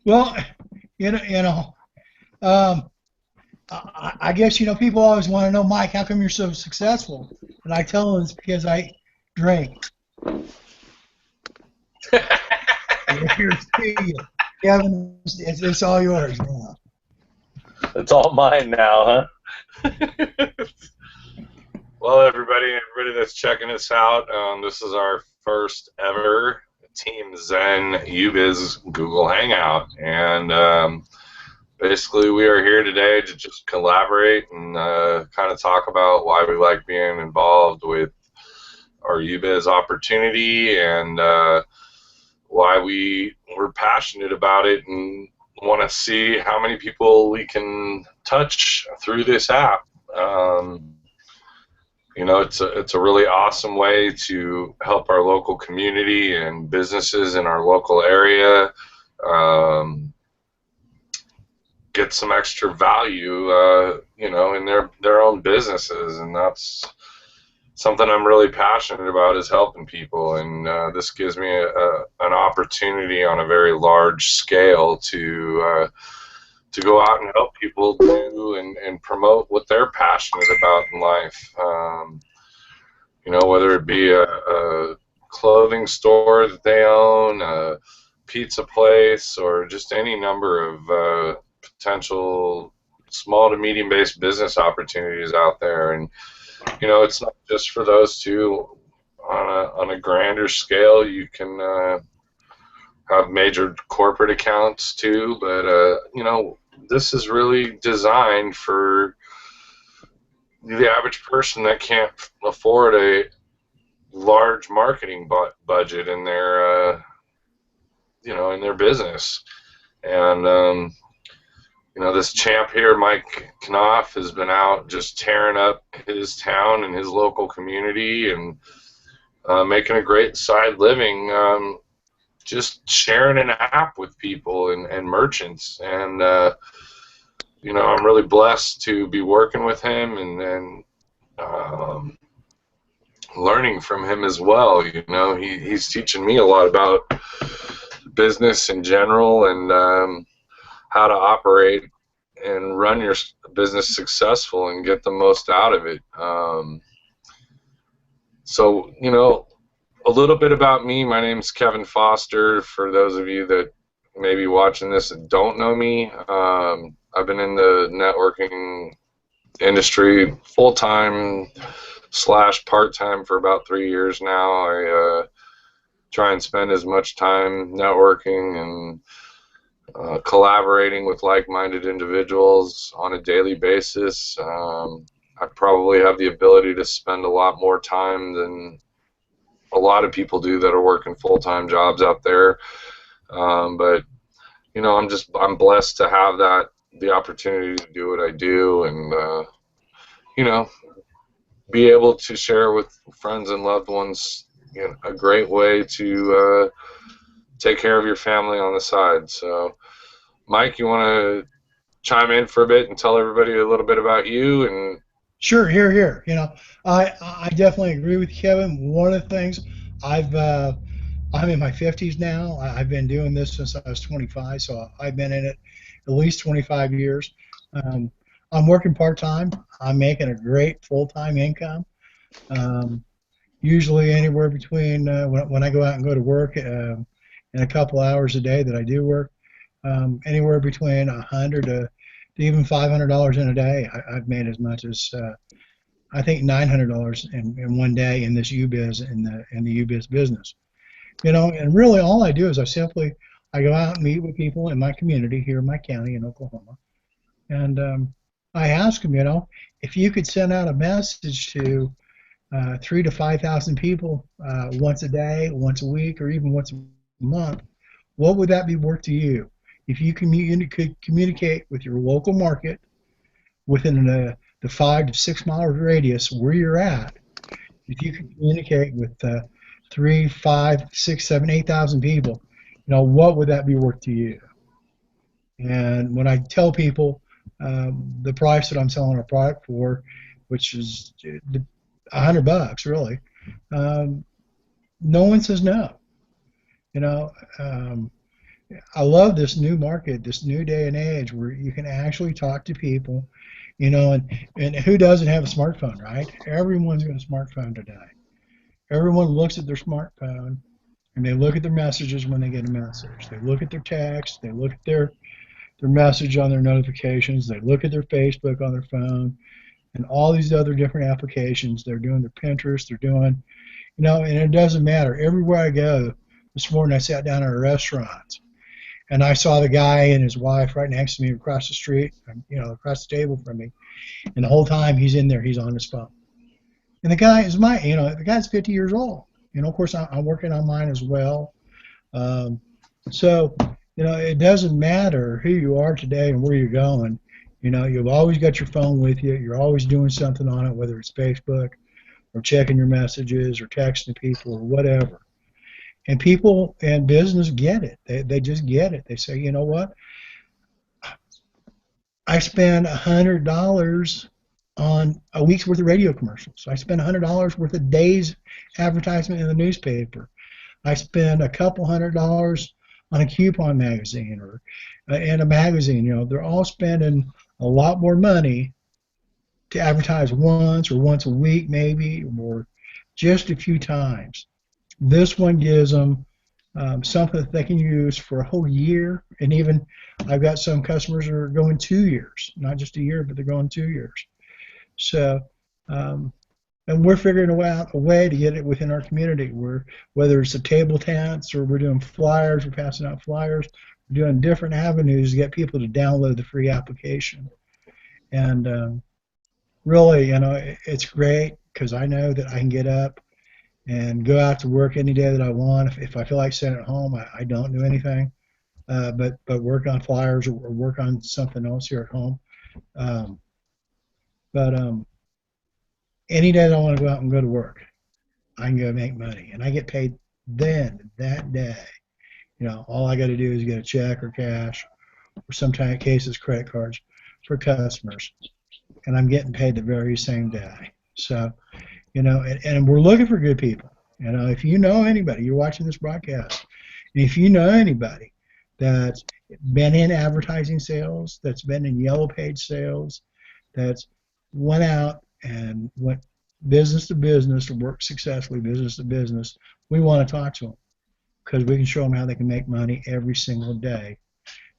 Well, um, I guess people always want to know, Mike, how come you're so successful? And I tell them it's because I drink. Here's to you, Kevin. It's all yours now. It's all mine now, huh? Well, everybody that's checking us out, this is our first ever Team Zen Ubiz Google Hangout, and basically we are here today to just collaborate and kind of talk about why we like being involved with our Ubiz opportunity and why we're passionate about it and want to see how many people we can touch through this app. It's a really awesome way to help our local community and businesses in our local area get some extra value, in their own businesses, and that's something I'm really passionate about, is helping people, and this gives me an opportunity on a very large scale to go out and help people do and promote what they're passionate about in life. Whether it be a clothing store that they own, a pizza place, or just any number of potential small to medium-based business opportunities out there. And it's not just for those two. On a grander scale, you can have major corporate accounts too, but this is really designed for the average person that can't afford a large marketing budget in their in their business. And this champ here, Mike Knopf, has been out just tearing up his town and his local community and making a great side living, just sharing an app with people and merchants. And I'm really blessed to be working with him and learning from him as well. He's teaching me a lot about business in general and how to operate and run your business successful and get the most out of it. So, a little bit about me. My name's Kevin Foster. For those of you that may be watching this and don't know me, I've been in the networking industry full-time / part-time for about 3 years now. I try and spend as much time networking and collaborating with like-minded individuals on a daily basis. I probably have the ability to spend a lot more time than a lot of people do that are working full-time jobs out there. But I'm blessed to have the opportunity to do what I do, and be able to share with friends and loved ones a great way to take care of your family on the side. So, Mike, you want to chime in for a bit and tell everybody a little bit about you? And Sure, here. I definitely agree with Kevin. One of the things I'm in my 50s now. I've been doing this since I was 25, so I've been in it at least 25 years. I'm working part-time. I'm making a great full-time income. Usually anywhere between when I go out and go to work in a couple hours a day that I do work, anywhere between $100 to even $500 in a day. I've made as much as I think $900 in one day in this Ubiz in the Ubiz business. And really all I do is I go out and meet with people in my community here in my county in Oklahoma, and I ask them, if you could send out a message to 3,000 to 5,000 people once a day, once a week, or even once a month, what would that be worth to you? If you could communicate with your local market within the 5 to 6 mile radius where you're at, if you could communicate with 3, 5, 6, 7, 8,000 people, what would that be worth to you? And when I tell people the price that I'm selling a product for, which is $100 really, no one says no. I love this new market, this new day and age where you can actually talk to people, and who doesn't have a smartphone, right? Everyone's got a smartphone today. Everyone looks at their smartphone and they look at their messages when they get a message. They look at their text, they look at their message on their notifications, they look at their Facebook on their phone, and all these other different applications. They're doing their Pinterest, they're doing, and it doesn't matter. Everywhere I go, this morning I sat down at a restaurant and I saw the guy and his wife right next to me across the street, across the table from me. And the whole time he's in there, he's on his phone. And the guy is the guy's 50 years old. Of course, I'm working on mine as well. Um, so, it doesn't matter who you are today and where you're going. You've always got your phone with you. You're always doing something on it, whether it's Facebook or checking your messages or texting people or whatever. And people and business get it. They just get it. They say, you know what? I spend $100 on a week's worth of radio commercials. I spend $100 worth of days advertisement in the newspaper. I spend a couple $100 on a coupon magazine or in a magazine. They're all spending a lot more money to advertise once or once a week maybe, or just a few times. This one gives them something that they can use for a whole year, and even I've got some customers that are going 2 years, not just a year, but they're going 2 years. So, and we're figuring out a way to get it within our community, whether it's the table tents or we're doing flyers, we're passing out flyers, we're doing different avenues to get people to download the free application. And really, it's great because I know that I can get up and go out to work any day that I want. If I feel like sitting at home, I don't do anything, but work on flyers or work on something else here at home. Um, but any day that I want to go out and go to work, I can go make money, and I get paid then that day. All I got to do is get a check or cash, or sometimes cases credit cards for customers, and I'm getting paid the very same day. So, and we're looking for good people. If you know anybody, you're watching this broadcast, and if you know anybody that's been in advertising sales, that's been in yellow page sales, that's went out and went business to business to work successfully, business to business, we want to talk to them because we can show them how they can make money every single day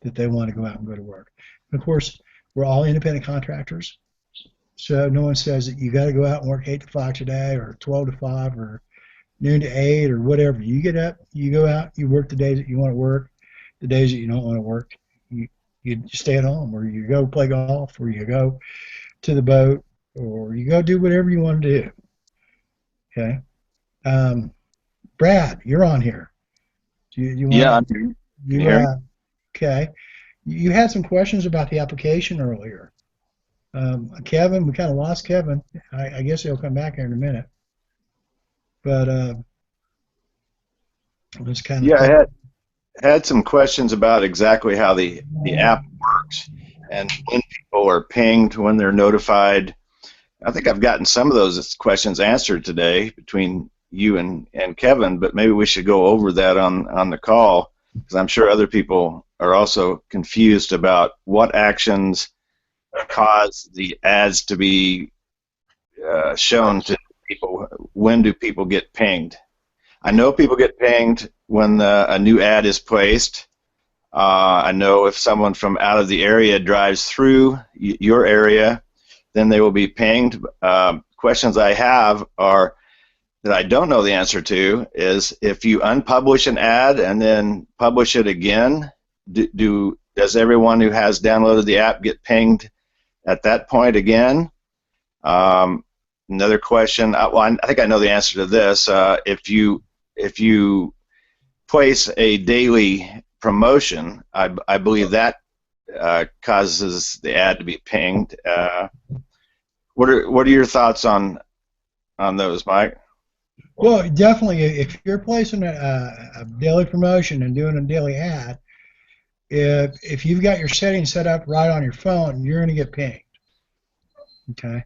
that they want to go out and go to work. And of course, we're all independent contractors. So no one says that you got to go out and work 8 to 5 today or 12 to 5 or noon to 8 or whatever. You get up, you go out, you work the days that you want to work, the days that you don't want to work, you stay at home, or you go play golf, or you go to the boat, or you go do whatever you want to do. Okay. Brad, you're on here. Do you want Yeah, I'm here. Can you hear me? Okay. You had some questions about the application earlier. Kevin, we kind of lost Kevin. I guess he'll come back here in a minute. But let's kind of. Yeah, I had some questions about exactly how the app works and when people are pinged, when they're notified. I think I've gotten some of those questions answered today between you and Kevin, but maybe we should go over that on the call, because I'm sure other people are also confused about what actions cause the ads to be shown to people. When do people get pinged? I know people get pinged when a new ad is placed. I know if someone from out of the area drives through your area, then they will be pinged. Questions I have are that I don't know the answer to is, if you unpublish an ad and then publish it again, does everyone who has downloaded the app get pinged at that point again? Another question, well, I think I know the answer to this. If you place a daily promotion, I believe that causes the ad to be pinged. What are your thoughts on those, Mike? Well, definitely, if you're placing a daily promotion and doing a daily ad, if you've got your settings set up right on your phone, you're going to get pinged. Okay,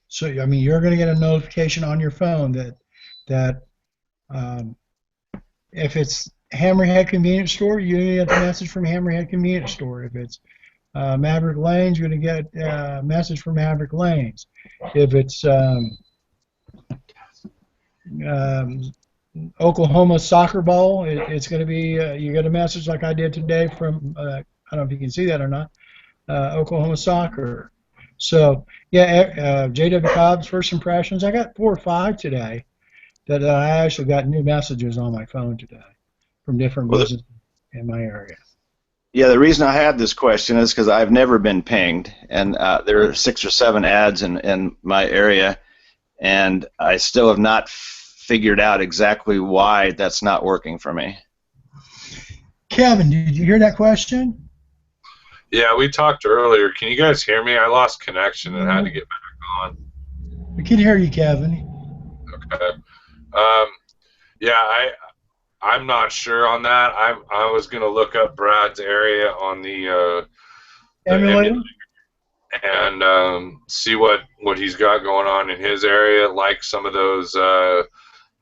so I mean, you're going to get a notification on your phone that if it's Hammerhead Convenience Store, you get the message from Hammerhead Convenience Store. If it's Maverick Lanes, you're going to get a message from Maverick Lanes. If it's um, Oklahoma Soccer Bowl, it's going to be, you get a message like I did today from, I don't know if you can see that or not, Oklahoma Soccer. So, yeah, J.W. Cobb's First Impressions, I got 4 or 5 today that I actually got new messages on my phone today from different Well, businesses in my area. yeah, the reason I had this question is because I've never been pinged, and there are 6 or 7 ads in my area, and I still have not figured out exactly why that's not working for me. Kevin, did you hear that question? Yeah, we talked earlier. Can you guys hear me? I lost connection and had to get back on. We can hear you, Kevin. Okay. Yeah, I'm not sure on that. I was gonna look up Brad's area on the Emulator? and see what he's got going on in his area, like some of those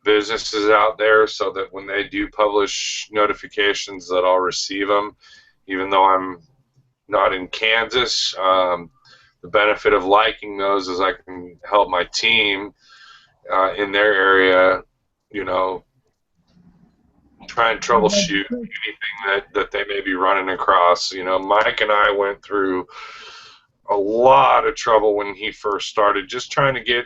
businesses out there, so that when they do publish notifications that I'll receive them, even though I'm not in Kansas. The benefit of liking those is I can help my team in their area, you know, try and troubleshoot anything that they may be running across. You know, Mike and I went through a lot of trouble when he first started, just trying to get,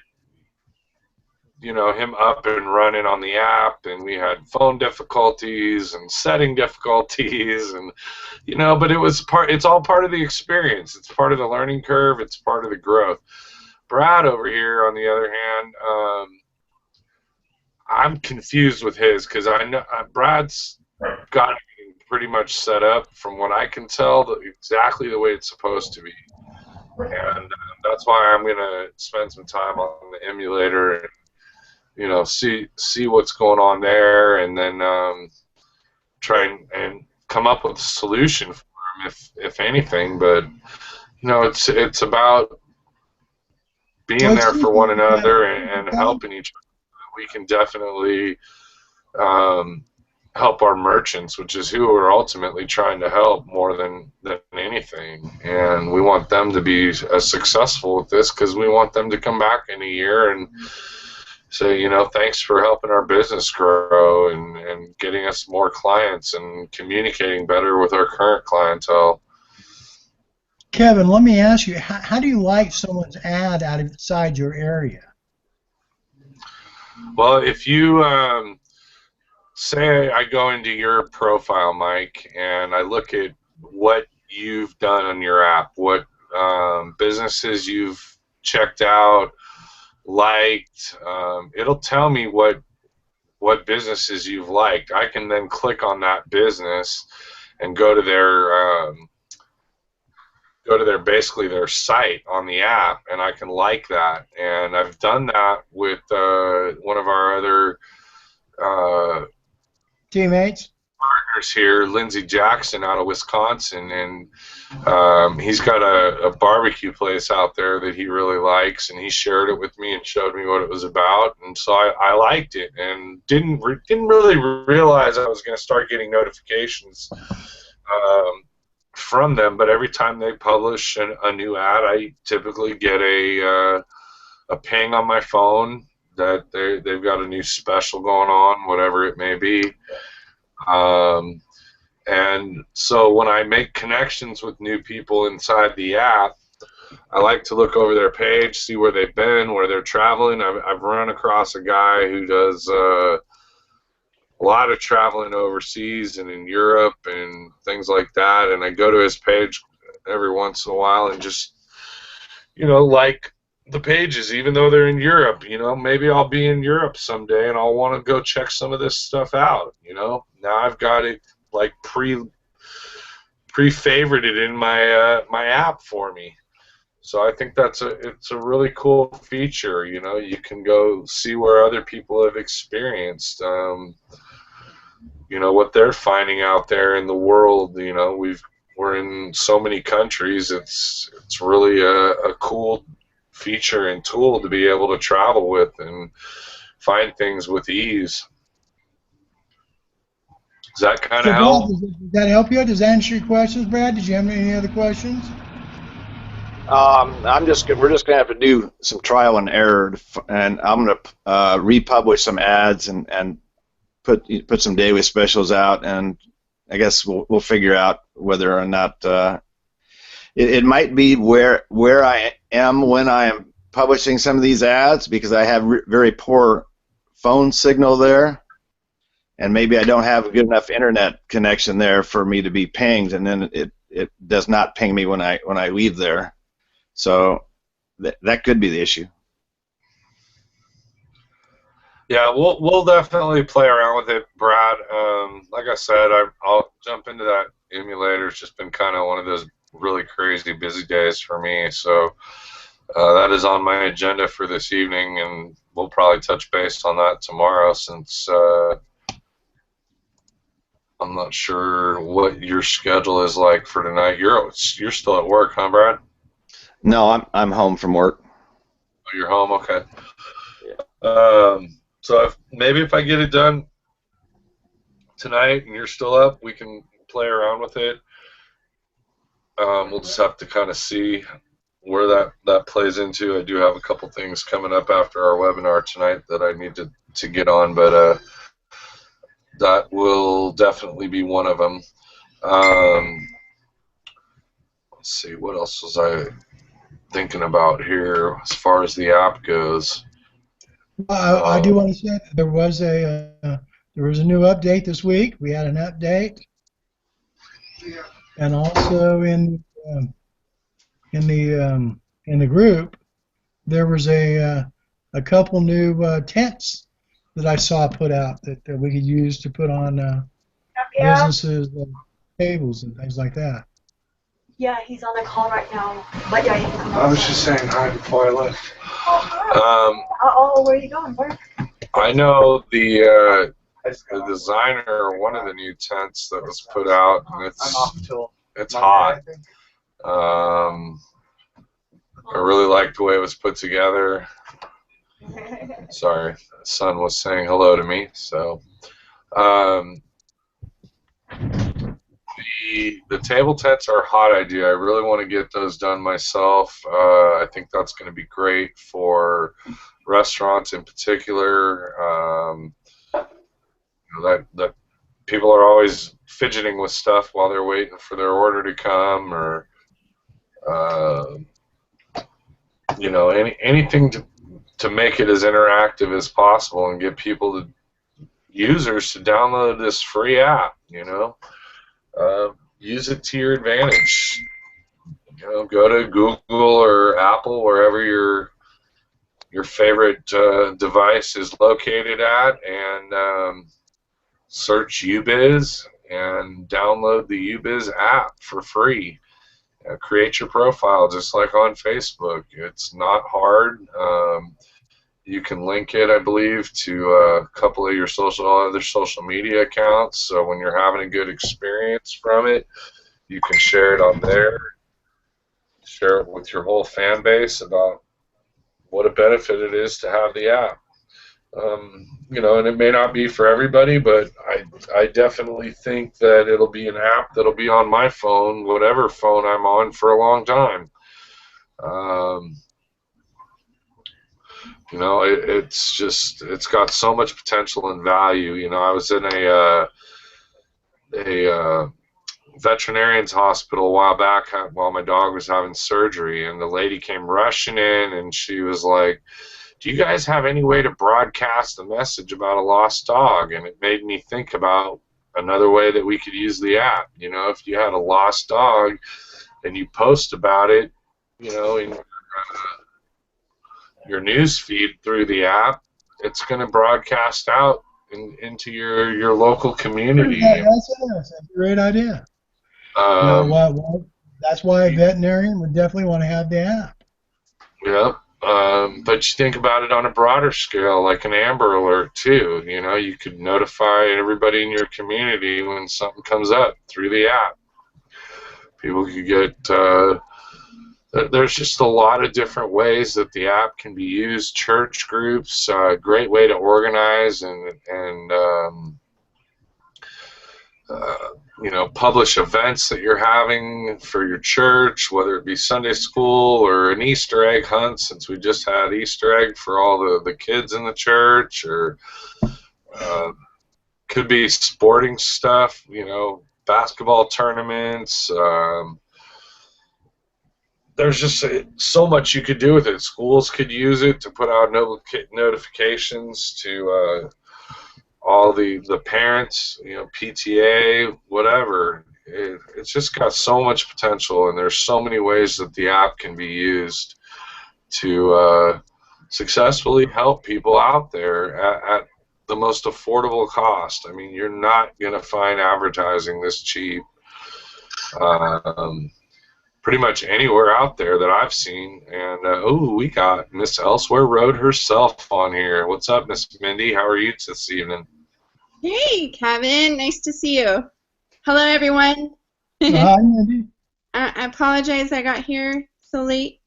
you know, him up and running on the app, and we had phone difficulties and setting difficulties, and you know, but it's all part of the experience. It's part of the learning curve. It's part of the growth. Brad over here, on the other hand, I'm confused with his, because I know Brad's got everything pretty much set up, from what I can tell, exactly the way it's supposed to be, and that's why I'm gonna spend some time on the emulator and, you know, see what's going on there, and then try and come up with a solution for him, if anything. But you know, it's about being there for one another and helping each other. We can definitely help our merchants, which is who we're ultimately trying to help more than anything. And we want them to be as successful with this, because we want them to come back in a year and say, you know, thanks for helping our business grow and getting us more clients and communicating better with our current clientele. Kevin, let me ask you, how do you like someone's ad outside your area? Well, if you say I go into your profile, Mike, and I look at what you've done on your app, what businesses you've checked out, liked, it'll tell me what businesses you've liked. I can then click on that business and go to their basically their site on the app, and I can like that. And I've done that with one of our other Teammates? partners here, Lindsey Jackson out of Wisconsin, and he's got a barbecue place out there that he really likes, and he shared it with me and showed me what it was about, and so I liked it, and didn't really realize I was going to start getting notifications from them. But every time they publish a new ad, I typically get a ping on my phone that they've got a new special going on, whatever it may be. And so when I make connections with new people inside the app, I like to look over their page, see where they've been, where they're traveling. I've run across a guy who does a lot of traveling overseas and in Europe and things like that, and I go to his page every once in a while and just, you know, like the pages, even though they're in Europe. You know, maybe I'll be in Europe someday and I'll want to go check some of this stuff out. You know, now I've got it like pre-favorited in my my app for me. So I think it's a really cool feature. You know, you can go see where other people have experienced, you know, what they're finding out there in the world. You know, we're in so many countries. It's really a cool feature and tool to be able to travel with and find things with ease. Does that kind So of Brad, help? does that help you? Does that answer your questions, Brad? Did you have any other questions? We're just gonna have to do some trial and error, and I'm gonna republish some ads and put some daily specials out, and I guess we'll figure out whether or not it might be where I am when I am publishing some of these ads, because I have very poor phone signal there, and maybe I don't have a good enough internet connection there for me to be pinged, and then it does not ping me when I leave there. So that could be the issue. Yeah, we'll definitely play around with it, Brad. Like I said, I'll jump into that emulator. It's just been kind of one of those really crazy busy days for me. So that is on my agenda for this evening, and we'll probably touch base on that tomorrow, since I'm not sure what your schedule is like for tonight. You're still at work, huh, Brad? No, I'm home from work. Oh, you're home, okay. Yeah. So maybe if I get it done tonight and you're still up, we can play around with it. We'll just have to kind of see where that plays into. I do have a couple things coming up after our webinar tonight that I need to get on, but that will definitely be one of them. Let's see, what else was I thinking about here as far as the app goes? I do want to say there was a new update this week. We had an update, and also in the group there was a couple new tents that I saw put out that we could use to put on businesses, tables, and things like that. Yeah, he's on the call right now. But yeah, he's on the I was just saying hi before I left. where are you going? Where? I know the designer, one of the new tents that was put out, and it's hot. I really liked the way it was put together. Sorry, son was saying hello to me. So, the table tents are a hot idea. I really want to get those done myself. I think that's going to be great for restaurants in particular. That people are always fidgeting with stuff while they're waiting for their order to come, or anything to make it as interactive as possible and get users to download this free app. Use it to your advantage. Go to Google or Apple, wherever your favorite device is located at, and search Ubiz and download the Ubiz app for free. Create your profile just like on Facebook. It's not hard. You can link it, I believe, to a couple of your other social media accounts. So when you're having a good experience from it, you can share it on there. Share it with your whole fan base about what a benefit it is to have the app. And it may not be for everybody, but I definitely think that it'll be an app that'll be on my phone, whatever phone I'm on, for a long time. It's got so much potential and value. I was in a veterinarian's hospital a while back while my dog was having surgery, and the lady came rushing in, and she was like, "Do you guys have any way to broadcast a message about a lost dog?" And it made me think about another way that we could use the app. If you had a lost dog and you post about it, in your news feed through the app, it's going to broadcast out into your local community. That's a great idea. That's why a veterinarian would definitely want to have the app. Yeah. But you think about it on a broader scale, like an Amber Alert too. You could notify everybody in your community when something comes up through the app. People could get. There's just a lot of different ways that the app can be used. Church groups, great way to organize and publish events that you're having for your church, whether it be Sunday school or an Easter egg hunt, since we just had Easter egg for all the kids in the church, or could be sporting stuff, basketball tournaments. There's just so much you could do with it. Schools could use it to put out notifications to all the parents, PTA, whatever. It's just got so much potential, and there's so many ways that the app can be used to successfully help people out there at the most affordable cost. I mean, you're not going to find advertising this cheap pretty much anywhere out there that I've seen. And we got Miss Elsewhere Road herself on here. What's up, Miss Mindy? How are you this evening? Hey, Kevin. Nice to see you. Hello, everyone. Hi, Mindy. I apologize I got here so late,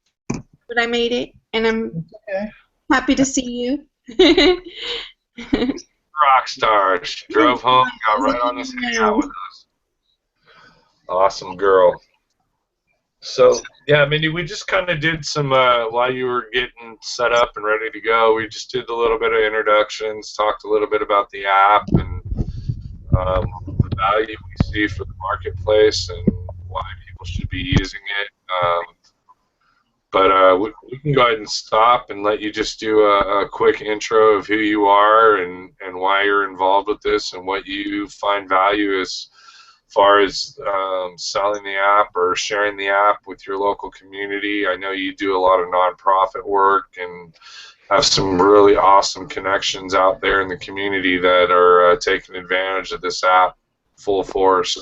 but I made it, and I'm happy to see you. Rock star. She drove home, got right on this hangout with us. Awesome girl. So, yeah, Mindy, we just kind of did some, while you were getting set up and ready to go, we just did a little bit of introductions, talked a little bit about the app and the value we see for the marketplace and why people should be using it. But we can go ahead and stop and let you just do a quick intro of who you are and why you're involved with this and what you find value as far as selling the app or sharing the app with your local community. I know you do a lot of nonprofit work and have some really awesome connections out there in the community that are taking advantage of this app full force.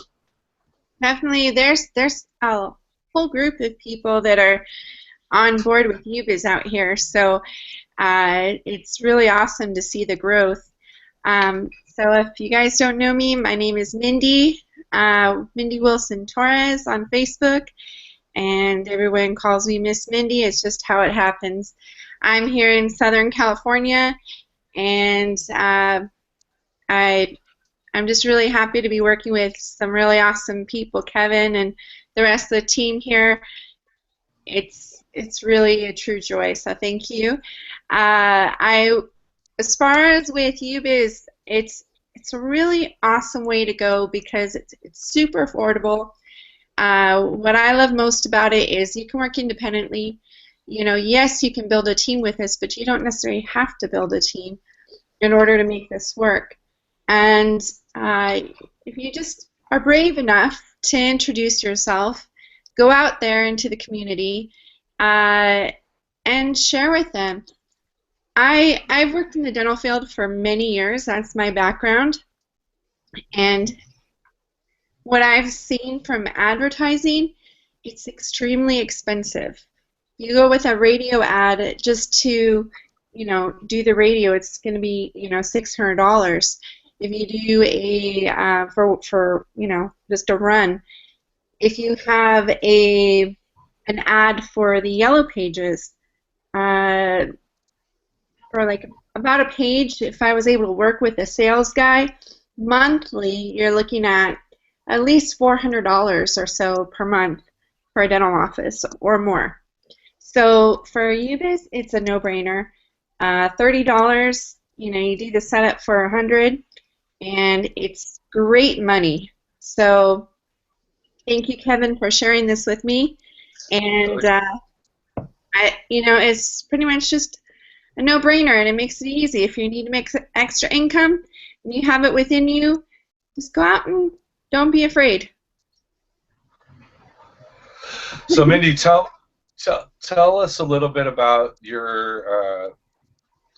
Definitely, there's a whole group of people that are on board with Ubiz out here, so it's really awesome to see the growth. So if you guys don't know me, my name is Mindy, Mindy Wilson Torres on Facebook, and everyone calls me Miss Mindy. It's just how it happens. I'm here in Southern California, and I'm just really happy to be working with some really awesome people, Kevin and the rest of the team here. It's really a true joy, so thank you. As far as with Ubiz, it's a really awesome way to go because it's super affordable. What I love most about it is you can work independently. Yes, you can build a team with us, but you don't necessarily have to build a team in order to make this work. And if you just are brave enough to introduce yourself, go out there into the community and share with them. I've worked in the dental field for many years. That's my background. And what I've seen from advertising, it's extremely expensive. You go with a radio ad just to, do the radio, it's going to be, $600. If you do a for just a run, if you have an ad for the Yellow Pages, for like about a page, if I was able to work with a sales guy, monthly you're looking at least $400 or so per month for a dental office or more. So for Ubiz, it's a no-brainer. $30, you do the setup for $100, and it's great money. So thank you, Kevin, for sharing this with me. And it's pretty much just a no-brainer, and it makes it easy. If you need to make extra income and you have it within you, just go out and don't be afraid. So, Mindy, tell us a little bit about your.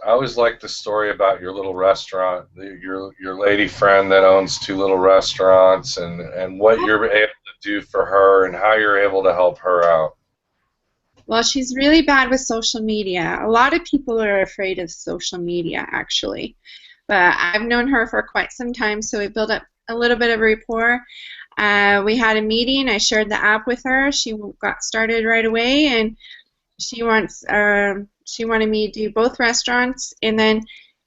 I always like the story about your little restaurant, your lady friend that owns 2 little restaurants, and what you're able to do for her and how you're able to help her out. Well, she's really bad with social media. A lot of people are afraid of social media, actually. But I've known her for quite some time, so we built up a little bit of rapport. We had a meeting. I shared the app with her. She got started right away, and she wanted me to do both restaurants and then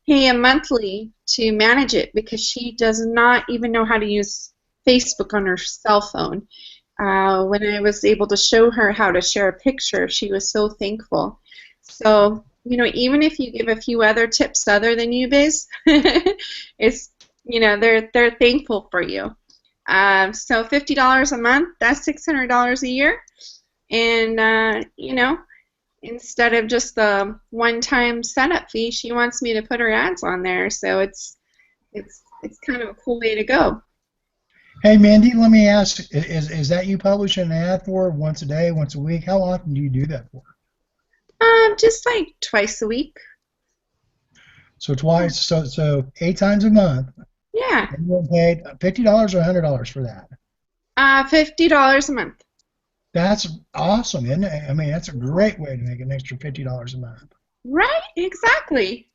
pay a monthly to manage it because she does not even know how to use Facebook on her cell phone. When I was able to show her how to share a picture, she was so thankful. So, even if you give a few other tips other than Ubiz, it's, they're thankful for you. So $50 a month, that's $600 a year. And, instead of just the one-time setup fee, she wants me to put her ads on there. So it's kind of a cool way to go. Hey, Mindy, let me ask, is that you publish an ad for once a day, once a week? How often do you do that for? Just like twice a week. So twice, so 8 times a month. Yeah. And you're paid $50 or $100 for that? $50 a month. That's awesome, isn't it? I mean, that's a great way to make an extra $50 a month. Right, exactly.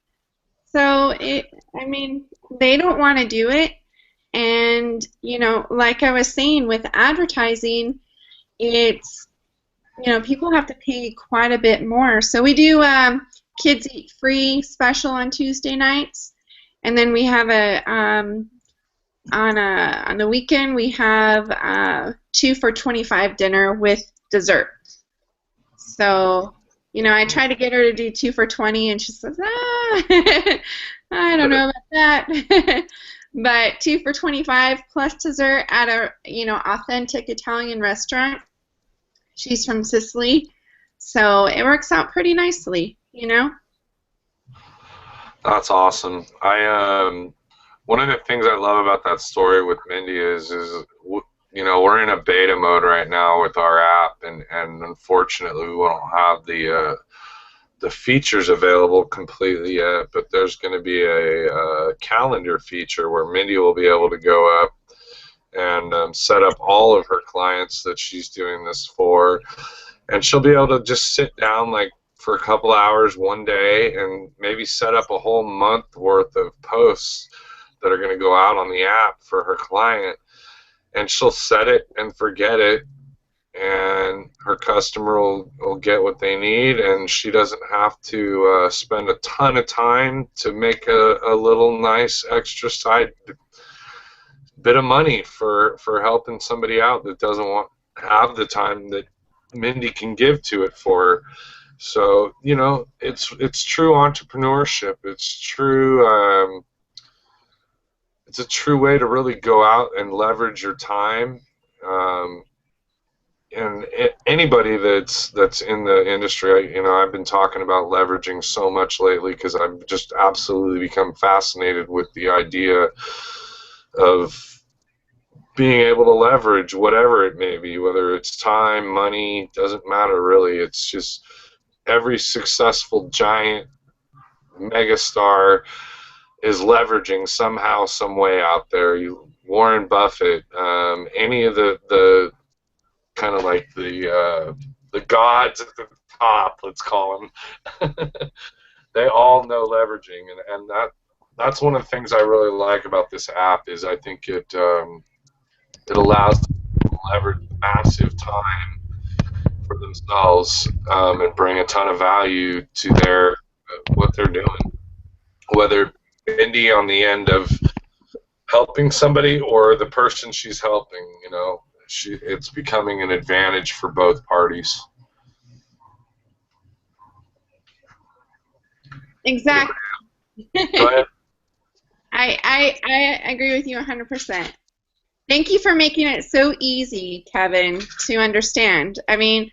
So, they don't want to do it. And, like I was saying, with advertising, it's, people have to pay quite a bit more. So we do Kids Eat Free special on Tuesday nights. And then we have on the weekend, we have 2 for $25 dinner with dessert. So, I try to get her to do 2 for $20, and she says, I don't know about that. But 2 for $25 plus dessert at a, authentic Italian restaurant. She's from Sicily, so it works out pretty nicely, That's awesome. One of the things I love about that story with Mindy is we're in a beta mode right now with our app, and unfortunately we won't have the features available completely yet, but there's going to be a calendar feature where Mindy will be able to go up and set up all of her clients that she's doing this for, and she'll be able to just sit down like for a couple hours one day and maybe set up a whole month worth of posts that are going to go out on the app for her client, and she'll set it and forget it, and her customer will get what they need, and she doesn't have to spend a ton of time to make a little nice extra side bit of money for helping somebody out that doesn't have the time that Mindy can give to it for her. So, it's true entrepreneurship. It's true. It's a true way to really go out and leverage your time. And anybody that's in the industry, I've been talking about leveraging so much lately because I've just absolutely become fascinated with the idea of being able to leverage whatever it may be, whether it's time, money, doesn't matter really. It's just every successful giant megastar is leveraging somehow, some way out there. Warren Buffett, any of the kind of like the gods at the top, let's call them, they all know leveraging, and that's one of the things I really like about this app is I think it allows them to leverage massive time for themselves and bring a ton of value to their what they're doing, whether Mindy on the end of helping somebody or the person she's helping, it's becoming an advantage for both parties. Exactly. Go ahead. I agree with you 100%. Thank you for making it so easy, Kevin, to understand. I mean,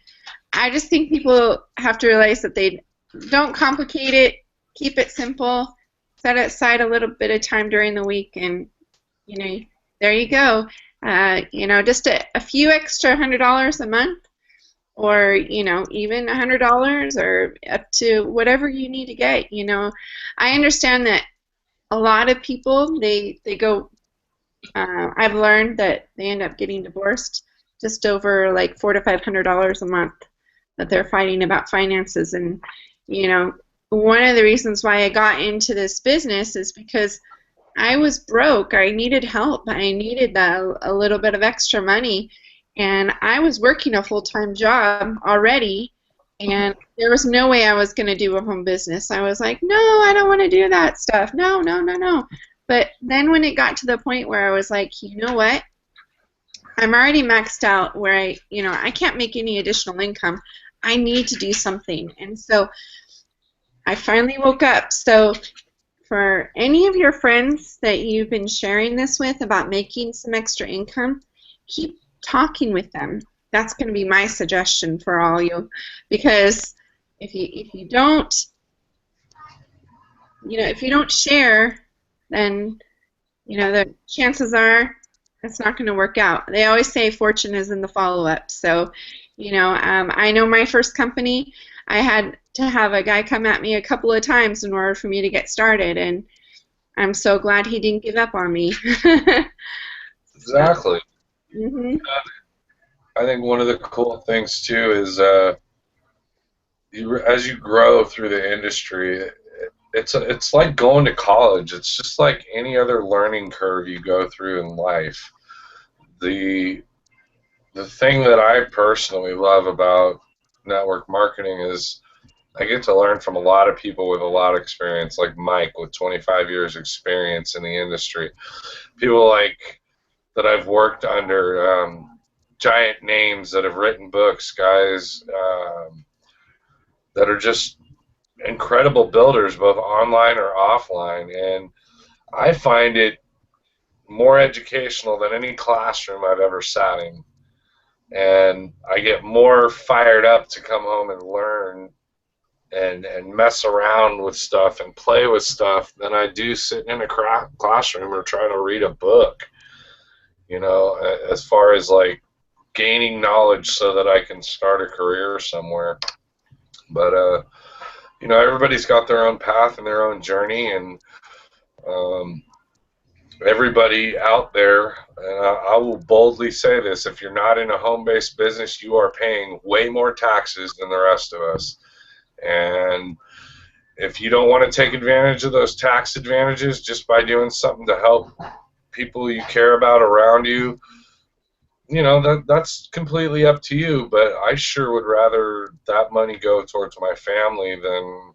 I just think people have to realize that they don't complicate it, keep it simple, set aside a little bit of time during the week, and, there you go. Just a few extra $100 a month, or, even $100 or up to whatever you need to get. I understand that a lot of people, they go, I've learned that they end up getting divorced just over like $400 to $500 a month that they're fighting about finances. And, one of the reasons why I got into this business is because I was broke. I needed help. I needed a little bit of extra money. And I was working a full-time job already, and there was no way I was going to do a home business. I was like, no, I don't want to do that stuff. No. But then when it got to the point where I was like, you know what? I'm already maxed out where I can't make any additional income. I need to do something. And so I finally woke up. So for any of your friends that you've been sharing this with about making some extra income, keep talking with them. That's going to be my suggestion for all you, because if you don't, if you don't share, then the chances are it's not going to work out. They always say fortune is in the follow-up. So, I know my first company, I had to have a guy come at me a couple of times in order for me to get started, and I'm so glad he didn't give up on me. Exactly. Mm-hmm. I think one of the cool things too is as you grow through the industry, it's like going to college. It's just like any other learning curve you go through in life. The thing that I personally love about network marketing is I get to learn from a lot of people with a lot of experience, like Mike with 25 years experience in the industry. People like that I've worked under, giant names that have written books, guys that are just incredible builders, both online or offline. And I find it more educational than any classroom I've ever sat in. And I get more fired up to come home and learn and mess around with stuff and play with stuff than I do sitting in a classroom or trying to read a book, as far as like gaining knowledge so that I can start a career somewhere. But everybody's got their own path and their own journey, and everybody out there, and I will boldly say this, if you're not in a home-based business, you are paying way more taxes than the rest of us. And if you don't want to take advantage of those tax advantages just by doing something to help people you care about around you, that's completely up to you. But I sure would rather that money go towards my family than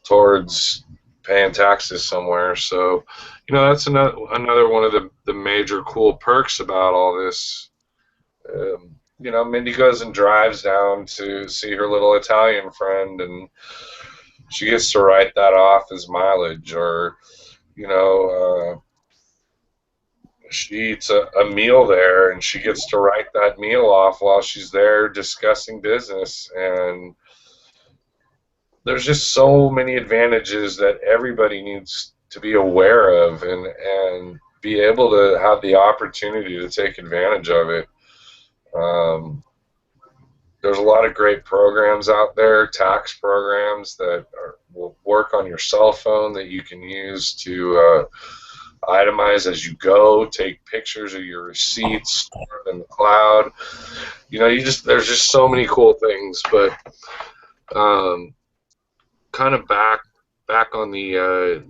towards paying taxes somewhere. So, that's another one of the major cool perks about all this. Mindy goes and drives down to see her little Italian friend, and she gets to write that off as mileage, or, she eats a meal there, and she gets to write that meal off while she's there discussing business. And there's just so many advantages that everybody needs to be aware of and be able to have the opportunity to take advantage of it. There's a lot of great programs out there, tax programs that will work on your cell phone that you can use to itemize as you go, take pictures of your receipts, store them in the cloud. There's just so many cool things. But kind of back on the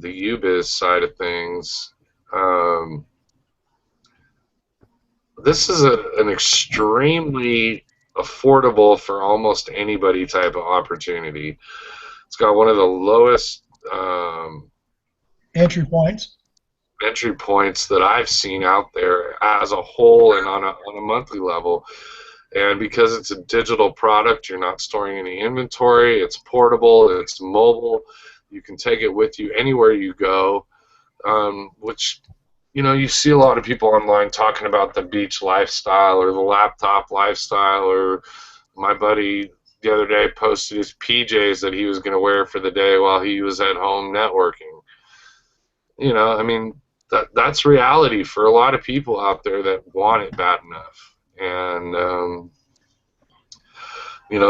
Ubiz side of things, this is an extremely affordable for almost anybody type of opportunity. It's got one of the lowest entry points that I've seen out there as a whole and on a monthly level. And because it's a digital product, you're not storing any inventory. It's portable. It's mobile. You can take it with you anywhere you go, which, you see a lot of people online talking about the beach lifestyle or the laptop lifestyle, or my buddy the other day posted his PJs that he was going to wear for the day while he was at home networking. That's reality for a lot of people out there that want it bad enough. And,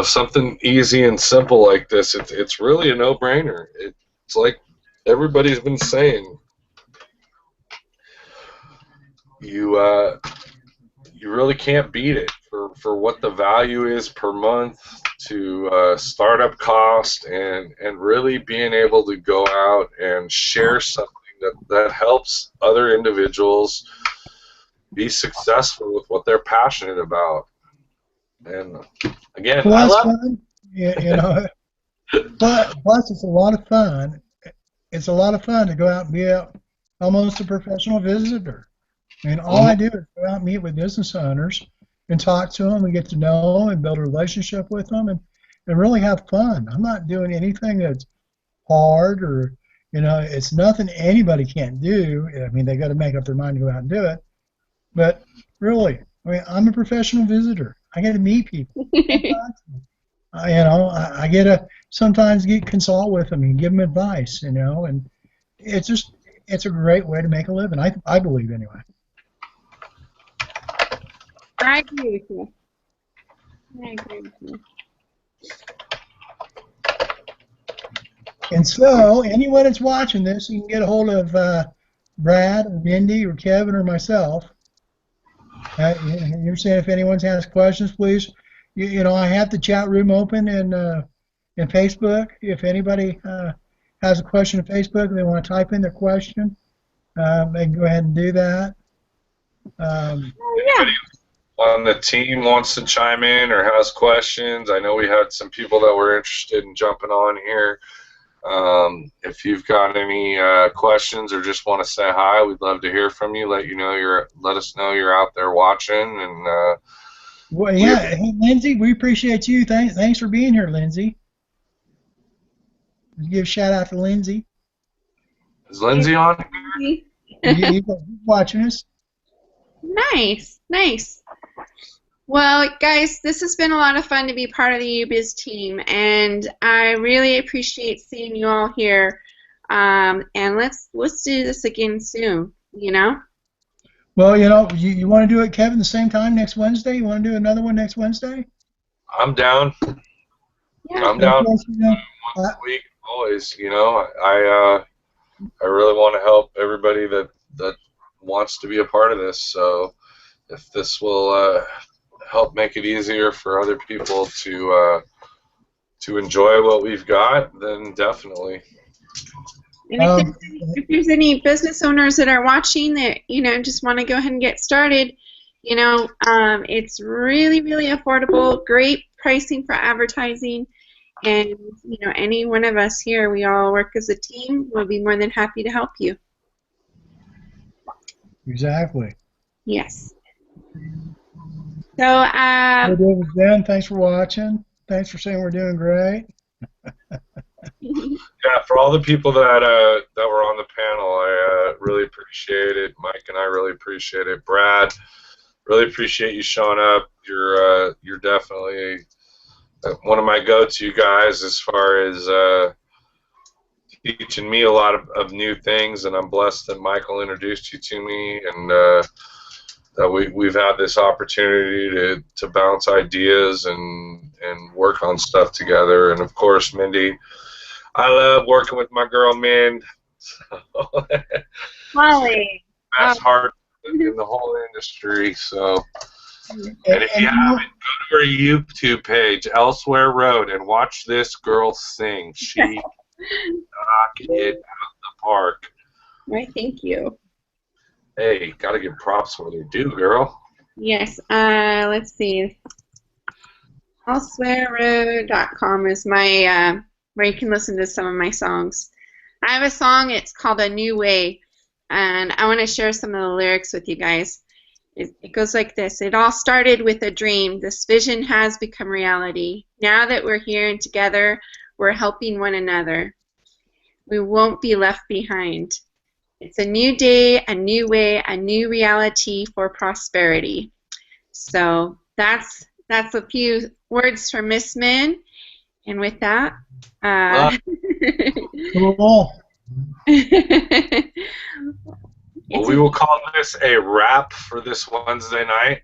something easy and simple like this, it's really a no-brainer. It's like everybody's been saying. You really can't beat it for what the value is per month to startup cost, and really being able to go out and share something that helps other individuals be successful with what they're passionate about. And again, plus fun, plus it's a lot of fun. It's a lot of fun to go out and be almost a professional visitor. I mean, all I do is go out and meet with business owners and talk to them and get to know them and build a relationship with them and really have fun. I'm not doing anything that's hard or, it's nothing anybody can't do. I mean, they got to make up their mind to go out and do it. But really, I mean, I'm a professional visitor. I get to meet people. I get to sometimes consult with them and give them advice, and it's a great way to make a living. I believe anyway. I agree with you. I agree with you. And so, anyone that's watching this, you can get a hold of Brad or Mindy or Kevin or myself. You're saying if anyone has questions, please. I have the chat room open in Facebook. If anybody has a question in Facebook and they want to type in their question, they can go ahead and do that. Yeah. On the team wants to chime in or has questions. I know we had some people that were interested in jumping on here. If you've got any questions or just want to say hi, we'd love to hear from you. Let us know you're out there watching. And well, yeah, hey, Lindsay, we appreciate you. Thanks for being here, Lindsay. Let's give a shout out to Lindsay. Is Lindsay on? You watching us? Nice, nice. Well, guys, this has been a lot of fun to be part of the Ubiz team, and I really appreciate seeing you all here. And let's do this again soon. Well, you want to do it, Kevin, the same time next Wednesday? You want to do another one next Wednesday? I'm down. Yeah. I'm down. Once a week, always. I really want to help everybody that wants to be a part of this. So if this will help make it easier for other people to enjoy what we've got, then definitely. And if there's any business owners that are watching that just want to go ahead and get started, it's really, really affordable, great pricing for advertising, and any one of us here, we all work as a team. We'll be more than happy to help you. Exactly. Yes. So, Ben, thanks for watching. Thanks for saying we're doing great. Yeah, for all the people that were on the panel, I really appreciate it. Mike and I really appreciate it. Brad, really appreciate you showing up. You're definitely one of my go-to guys as far as teaching me a lot of new things, and I'm blessed that Michael introduced you to me, and that we've had this opportunity to bounce ideas and work on stuff together. And of course, Mindy, I love working with my girl Mind. Molly. Best heart in the whole industry. So, and if you haven't, go to her YouTube page, Elsewhere Road, and watch this girl sing. She knocked it out of the park. Right, thank you. Hey, gotta give props where they're due, girl. Yes. Let's see. Elswereroad.com is my where you can listen to some of my songs. I have a song. It's called A New Way, and I want to share some of the lyrics with you guys. It goes like this. It all started with a dream. This vision has become reality. Now that we're here and together, we're helping one another. We won't be left behind. It's a new day, a new way, a new reality for prosperity. So that's a few words from Miss Min. And with that, cool. Well, we will call this a wrap for this Wednesday night.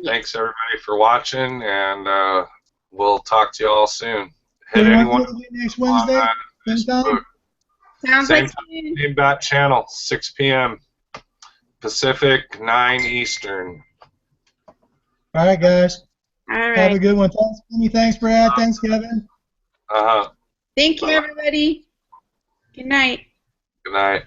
Thanks, everybody, for watching, and we'll talk to you all soon. Hit anyone next Wednesday? Sounds like same bat channel, 6 p.m. Pacific, 9 Eastern. All right, guys. All right. Have a good one. Thanks, Kenny. Thanks, Brad. Thanks, Kevin. Thank you, everybody. Good night. Good night.